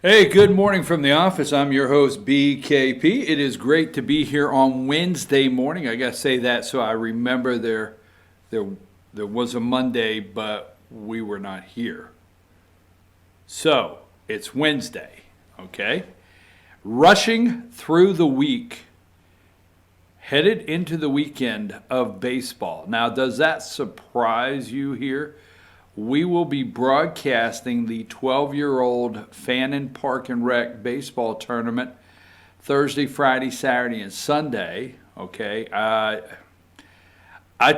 Hey, good morning from the office. I'm your host, BKP. It is great to be here on Wednesday morning. I got to say that so I remember there was a Monday, but we were not here. So, it's Wednesday, okay? Rushing through the week, headed into the weekend of baseball. Now, does that surprise you here? We will be broadcasting the 12-year-old Fannin Park and Rec baseball tournament Thursday, Friday, Saturday, and Sunday. Okay, I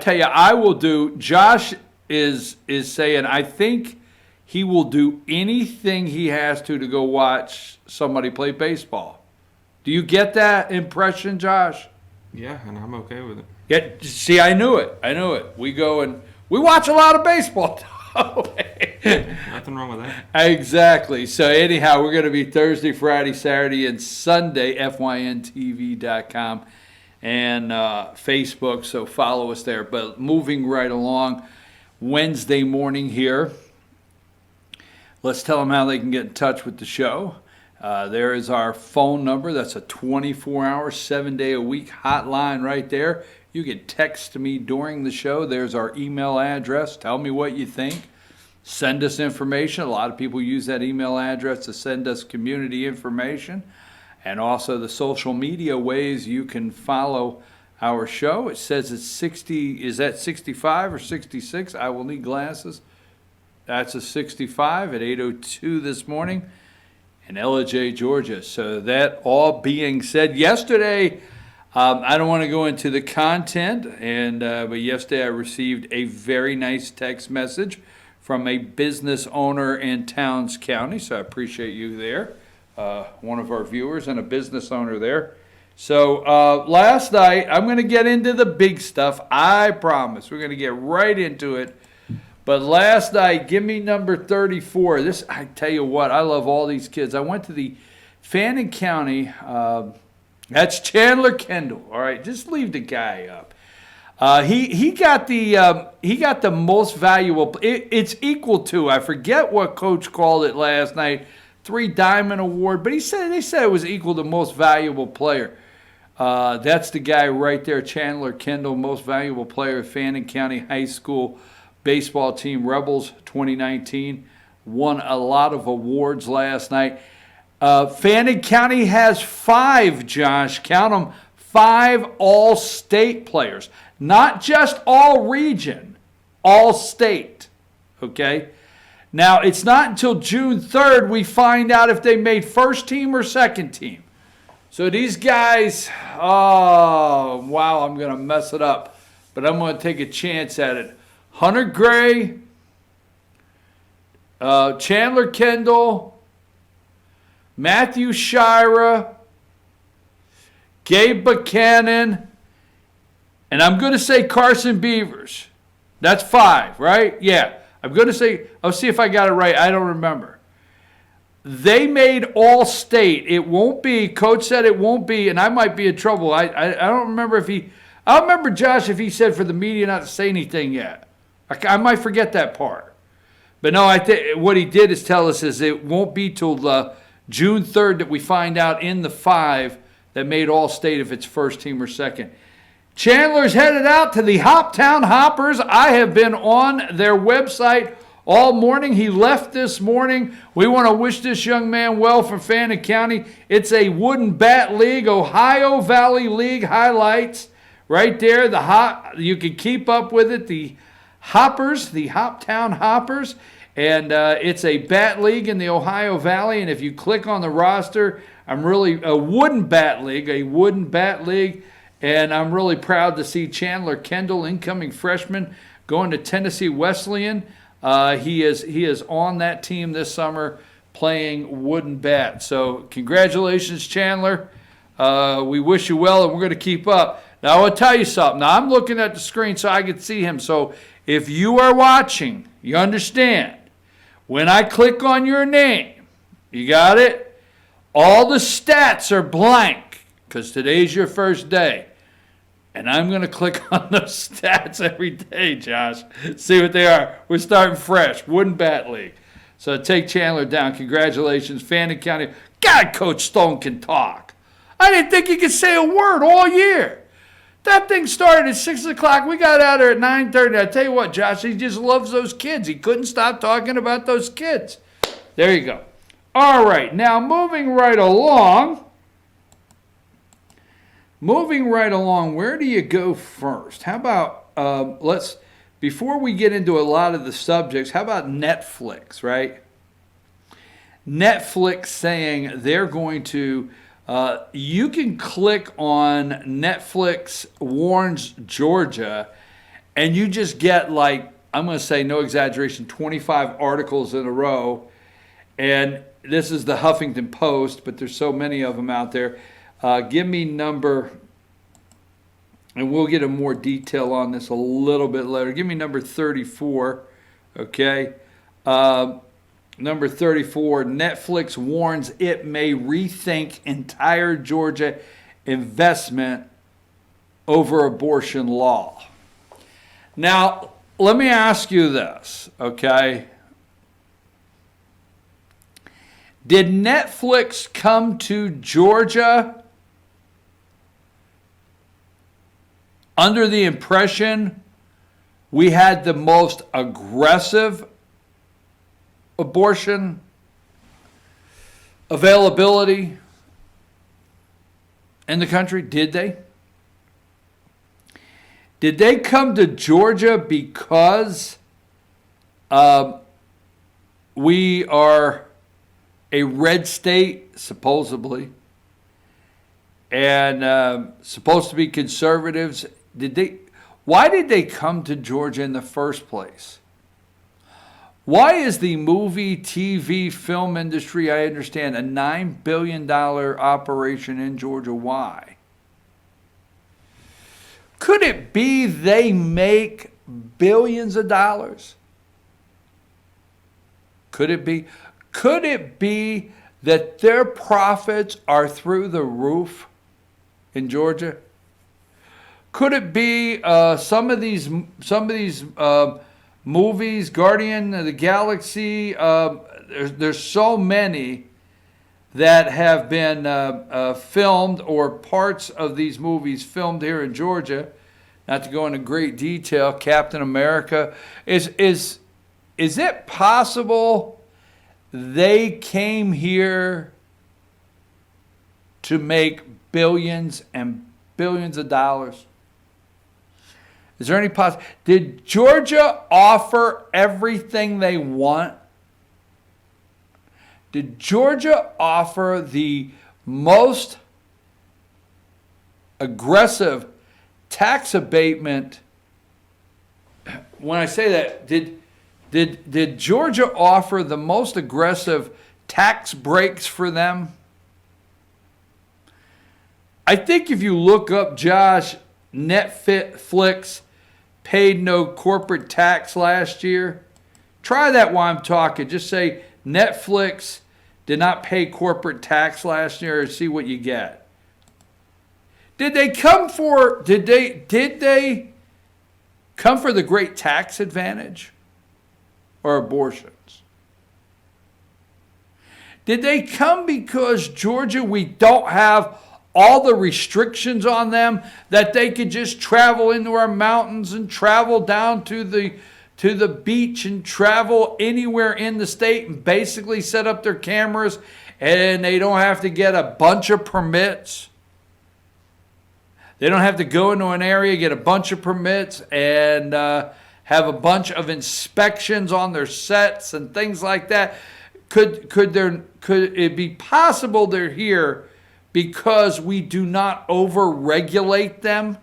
tell you, I will do. Josh is saying I think he will do anything he has to go watch somebody play baseball. Do you get that impression, Josh? Yeah, and I'm okay with it. Yeah. See, I knew it. We go and we watch a lot of baseball. Nothing wrong with that. Exactly. So anyhow, we're going to be Thursday, Friday, Saturday, and Sunday, FYNTV.com and Facebook, so follow us there. But moving right along, Wednesday morning here, let's tell them how they can get in touch with the show. There is our phone number. That's a 24-hour, 7-day-a-week hotline right there. You can text me during the show. There's our email address. Tell me what you think. Send us information. A lot of people use that email address to send us community information. And also the social media ways you can follow our show. It says it's 60. Is that 65 or 66? I will need glasses. That's a 65 at 8:02 this morning in LJ, Georgia. So that all being said, yesterday, I don't want to go into the content, but yesterday I received a very nice text message from a business owner in Towns County, so I appreciate you there, one of our viewers and a business owner there. So last night, I'm going to get into the big stuff, I promise. We're going to get right into it. But last night, give me number 34. This, I tell you what, I love all these kids. I went to the Fannin County. That's Chandler Kendall. All right, just leave the guy up. He got the most valuable. It's equal to, I forget what coach called it last night, 3 Diamond Award, but they said it was equal to most valuable player. That's the guy right there, Chandler Kendall, most valuable player of Fannin County High School baseball team, Rebels 2019. Won a lot of awards last night. Fannin County has 5, Josh, count them, 5 all-state players. Not just all-region, all-state, okay? Now, it's not until June 3rd we find out if they made first team or second team. So these guys, oh, wow, I'm going to mess it up, but I'm going to take a chance at it. Hunter Gray, Chandler Kendall, Matthew Shira, Gabe Buchanan, and I'm going to say Carson Beavers. That's 5, right? Yeah. I'm going to say, I'll see if I got it right. I don't remember. They made all state. It won't be, coach said it won't be, and I might be in trouble. I don't remember if he, I remember Josh if he said for the media not to say anything yet. I might forget that part. But no, I think what he did is tell us is it won't be till June 3rd that we find out in the 5 that made all state if it's first team or second. Chandler's headed out to the Hoptown Hoppers. I have been on their website all morning. He left this morning. We want to wish this young man well from Fannin County. It's a wooden bat league, Ohio Valley League highlights right there. You can keep up with it. The Hoppers, the Hoptown Hoppers, and it's a bat league in the Ohio Valley. And if you click on the roster, a wooden bat league, and I'm really proud to see Chandler Kendall, incoming freshman, going to Tennessee Wesleyan. He is on that team this summer playing wooden bat. So congratulations, Chandler. We wish you well, and we're going to keep up. Now, I will tell you something. Now, I'm looking at the screen so I can see him. So if you are watching, you understand. When I click on your name, you got it? All the stats are blank because today's your first day. And I'm going to click on those stats every day, Josh. See what they are. We're starting fresh. Wooden Bat League. So take Chandler down. Congratulations, Fannin County. God, Coach Stone can talk. I didn't think he could say a word all year. That thing started at 6 o'clock. We got out there at 9:30. I tell you what, Josh, he just loves those kids. He couldn't stop talking about those kids. There you go. All right, now moving right along. Where do you go first? How about, before we get into a lot of the subjects, how about Netflix, right? Netflix saying they're going to, you can click on Netflix warns Georgia, and you just get like, I'm going to say, no exaggeration, 25 articles in a row. And this is the Huffington Post, but there's so many of them out there. Give me number, and we'll get a more detail on this a little bit later. Give me number 34, okay? Number 34, Netflix warns it may rethink entire Georgia investment over abortion law. Now, let me ask you this, okay? Did Netflix come to Georgia under the impression we had the most aggressive abortion availability in the country? Did they? Did they come to Georgia because we are a red state, supposedly, and supposed to be conservatives? Why did they come to Georgia in the first place? Why is the movie, TV, film industry, I understand, a $9 billion operation in Georgia? Why? Could it be they make billions of dollars? Could it be? Could it be that their profits are through the roof in Georgia? Could it be some of these movies, Guardian of the Galaxy? There's so many that have been filmed, or parts of these movies filmed here in Georgia. Not to go into great detail, Captain America. Is it possible they came here to make billions and billions of dollars? Is there any possibility? Did Georgia offer everything they want? Did Georgia offer the most aggressive tax abatement? When I say that, did Georgia offer the most aggressive tax breaks for them? I think if you look up, Josh, Netflix paid no corporate tax last year. Try that while I'm talking. Just say Netflix did not pay corporate tax last year, and see what you get. Did they come for the great tax advantage or abortions? Did they come because Georgia, we don't have all the restrictions on them, that they could just travel into our mountains and travel down to the beach and travel anywhere in the state and basically set up their cameras, and they don't have to get a bunch of permits? They don't have to go into an area, get a bunch of permits, and have a bunch of inspections on their sets and things like that. Could it be possible they're here because we do not over-regulate them?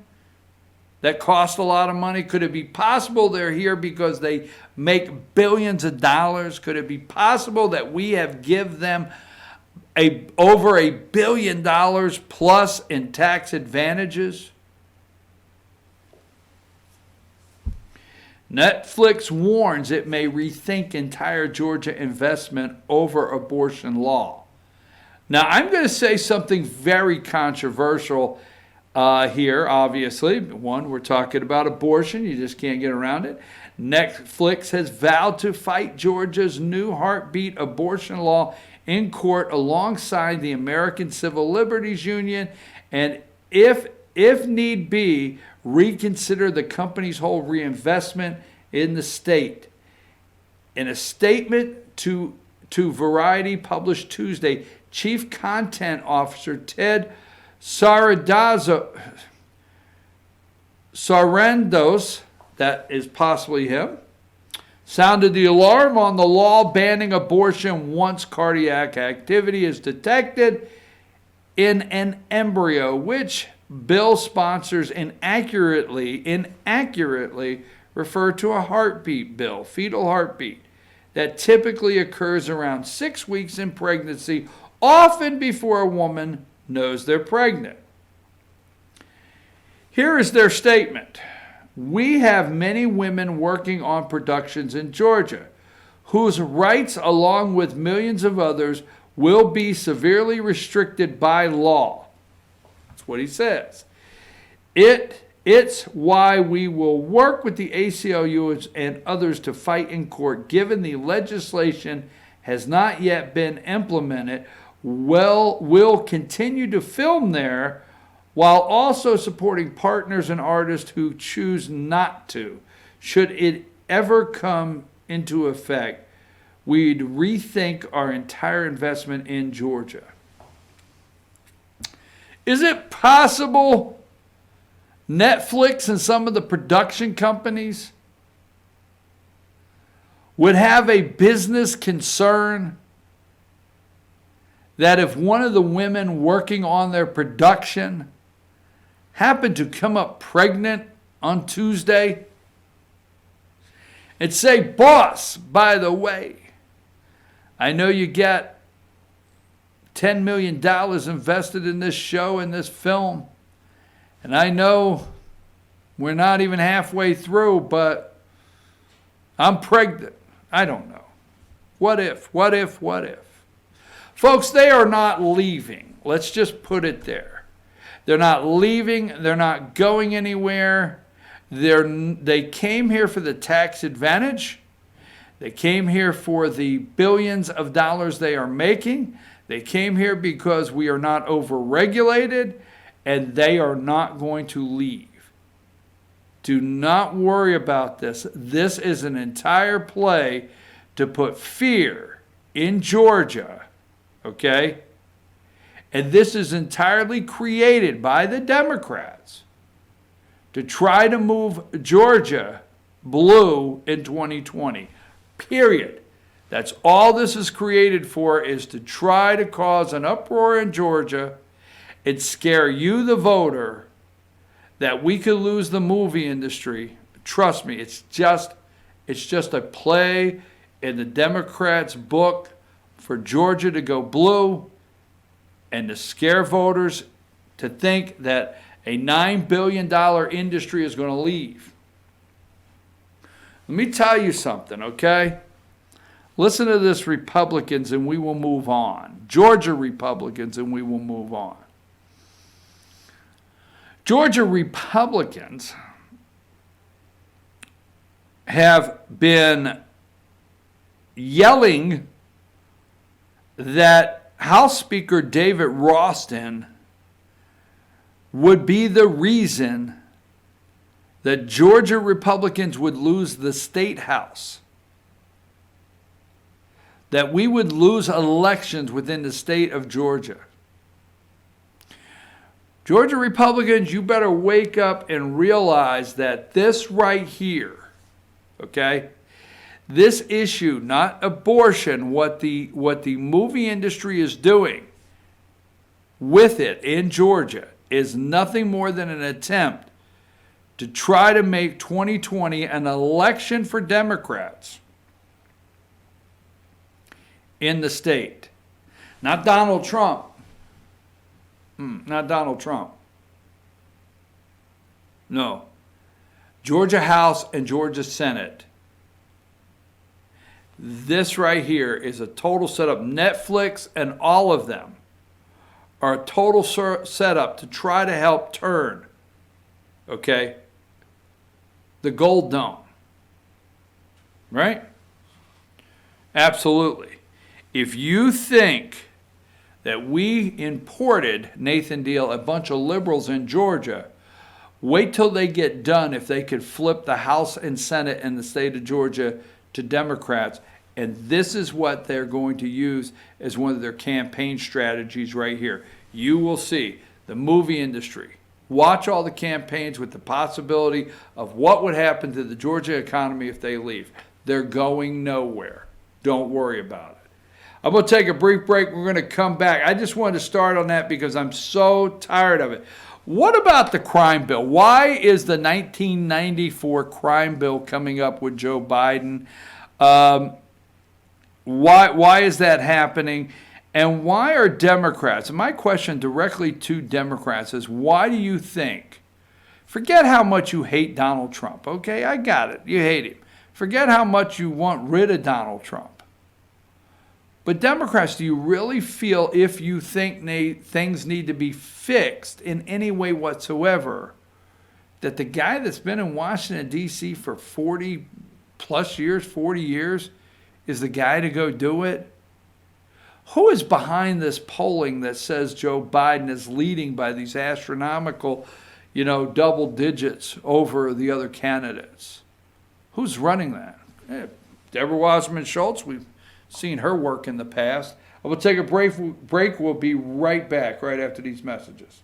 That cost a lot of money. Could it be possible they're here because they make billions of dollars? Could it be possible that we have given them over $1 billion plus in tax advantages? Netflix warns it may rethink entire Georgia investment over abortion law. Now, I'm going to say something very controversial. here, obviously. One, we're talking about abortion. You just can't get around it. Netflix has vowed to fight Georgia's new heartbeat abortion law in court alongside the American Civil Liberties Union, and if need be, reconsider the company's whole reinvestment in the state. In a statement to Variety published Tuesday, Chief Content Officer Ted Sarandos, that is possibly him, sounded the alarm on the law banning abortion once cardiac activity is detected in an embryo, which bill sponsors inaccurately refer to a heartbeat bill, fetal heartbeat, that typically occurs around 6 weeks in pregnancy, often before a woman knows they're pregnant. Here is their statement. We have many women working on productions in Georgia whose rights, along with millions of others, will be severely restricted by law. That's what he says. It's why we will work with the ACLU and others to fight in court, given the legislation has not yet been implemented. We'll continue to film there while also supporting partners and artists who choose not to. Should it ever come into effect, we'd rethink our entire investment in Georgia. Is it possible Netflix and some of the production companies would have a business concern that if one of the women working on their production happened to come up pregnant on Tuesday and say, boss, by the way, I know you got $10 million invested in this show, in this film, and I know we're not even halfway through, but I'm pregnant. I don't know. What if? Folks, they are not leaving. Let's just put it there. They're not leaving. They're not going anywhere. They came here for the tax advantage. They came here for the billions of dollars they are making. They came here because we are not overregulated, and they are not going to leave. Do not worry about this. This is an entire play to put fear in Georgia, okay? And this is entirely created by the Democrats to try to move Georgia blue in 2020, period. That's all this is created for, is to try to cause an uproar in Georgia and scare you, the voter, that we could lose the movie industry. Trust me, it's just a play in the Democrats' book for Georgia to go blue and to scare voters to think that a $9 billion industry is going to leave. Let me tell you something, okay? Listen to this, Republicans, and we will move on. Georgia Republicans, and we will move on. Georgia Republicans have been yelling that House Speaker David Ralston would be the reason that Georgia Republicans would lose the state house, that we would lose elections within the state of Georgia. Georgia Republicans, you better wake up and realize that this right here, okay, this issue, not abortion, what the movie industry is doing with it in Georgia is nothing more than an attempt to try to make 2020 an election for Democrats in the state. Not Donald Trump. Not Donald Trump. No. Georgia House and Georgia Senate. This right here is a total setup. Netflix and all of them are a total setup to try to help turn, okay, the gold dome. Right? Absolutely. If you think that we imported, Nathan Deal, a bunch of liberals in Georgia, wait till they get done if they could flip the House and Senate in the state of Georgia to Democrats. And this is what they're going to use as one of their campaign strategies right here. You will see the movie industry. Watch all the campaigns with the possibility of what would happen to the Georgia economy if they leave. They're going nowhere. Don't worry about it. I'm going to take a brief break. We're going to come back. I just wanted to start on that because I'm so tired of it. What about the crime bill? Why is the 1994 crime bill coming up with Joe Biden? Why is that happening? And why are Democrats, and my question directly to Democrats is, why do you think, forget how much you hate Donald Trump, okay? I got it. You hate him. Forget how much you want rid of Donald Trump. But Democrats, do you really feel, if you think things need to be fixed in any way whatsoever, that the guy that's been in Washington, D.C. for 40 years, is the guy to go do it? Who is behind this polling that says Joe Biden is leading by these astronomical, double digits over the other candidates? Who's running that? Deborah Wasserman Schultz. We've seen her work in the past. I will take a break. We'll be right back right after these messages.